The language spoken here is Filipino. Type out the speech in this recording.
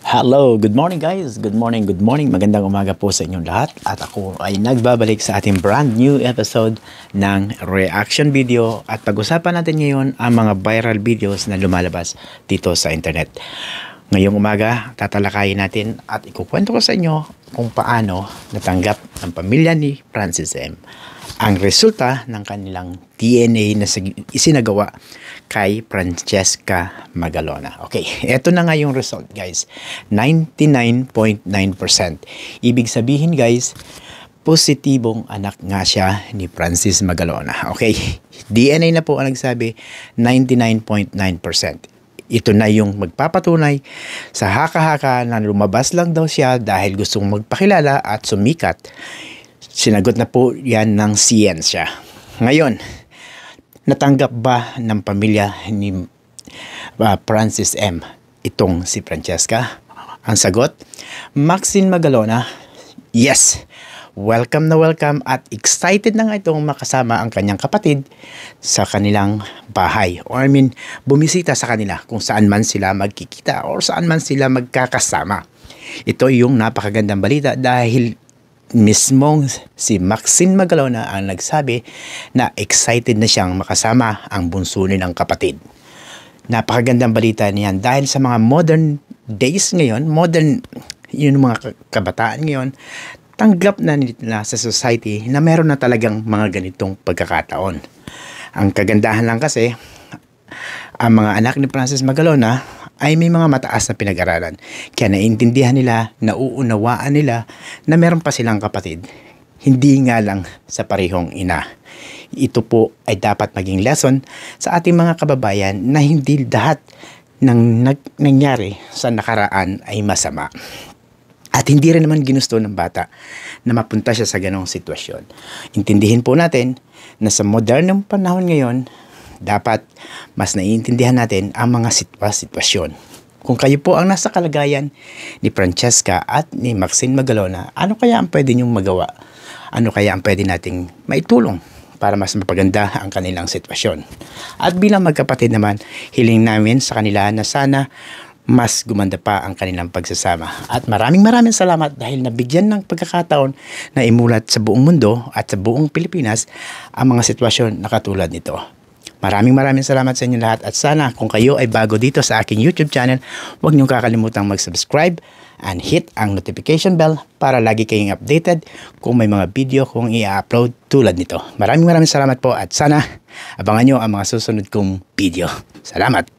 Hello, good morning guys. Good morning. Magandang umaga po sa inyong lahat. At ako ay nagbabalik sa ating brand new episode ng reaction video. At pag-usapan natin ngayon ang mga viral videos na lumalabas dito sa internet. Ngayong umaga, tatalakayin natin at ikukwento ko sa inyo kung paano natanggap ng pamilya ni Francis M. ang resulta ng kanilang DNA na isinagawa kay Francesca Magalona. Okay, eto na nga yung result guys. 99.9%. Ibig sabihin guys, positibong anak nga siya ni Francis Magalona. Okay, DNA na po ang nagsabi, 99.9%. Ito na yung magpapatunay sa haka-haka na lumabas lang daw siya dahil gustong magpakilala at sumikat. Sinagot na po yan ng siyensya. Ngayon, natanggap ba ng pamilya ni Francis M. itong si Francesca? Ang sagot, Maxine Magalona, yes. Welcome na welcome at excited na nga itong makasama ang kanyang kapatid sa kanilang bahay. Or bumisita sa kanila kung saan man sila magkikita or saan man sila magkakasama. Ito yung napakagandang balita dahil mismong si Maxine Magalona ang nagsabi na excited na siyang makasama ang bunso nilang kapatid. Napakagandang balita niyan dahil sa mga modern days ngayon, yung mga kabataan ngayon, tanggap na nila sa society na meron na talagang mga ganitong pagkakataon. Ang kagandahan lang kasi, ang mga anak ni Francis Magalona ay may mga mataas na pinag-aralan. Kaya naiintindihan nila, nauunawaan nila na meron pa silang kapatid. Hindi nga lang sa parehong ina. Ito po ay dapat maging lesson sa ating mga kababayan na hindi lahat ng nangyari sa nakaraan ay masama. At hindi rin naman ginusto ng bata na mapunta siya sa ganong sitwasyon. Intindihin po natin na sa modernong panahon ngayon, dapat mas naiintindihan natin ang mga sitwasyon. Kung kayo po ang nasa kalagayan ni Francesca at ni Maxine Magalona, ano kaya ang pwede niyong magawa? Ano kaya ang pwede nating maitulong para mas mapaganda ang kanilang sitwasyon? At bilang magkapatid naman, hiling namin sa kanila na sana mas gumanda pa ang kanilang pagsasama. At maraming salamat dahil nabigyan ng pagkakataon na imulat sa buong mundo at sa buong Pilipinas ang mga sitwasyon na katulad nito. Maraming salamat sa inyo lahat at sana kung kayo ay bago dito sa aking YouTube channel, huwag niyong kakalimutang mag-subscribe and hit ang notification bell para lagi kayong updated kung may mga video kong i-upload tulad nito. Maraming salamat po at sana abangan niyo ang mga susunod kong video. Salamat!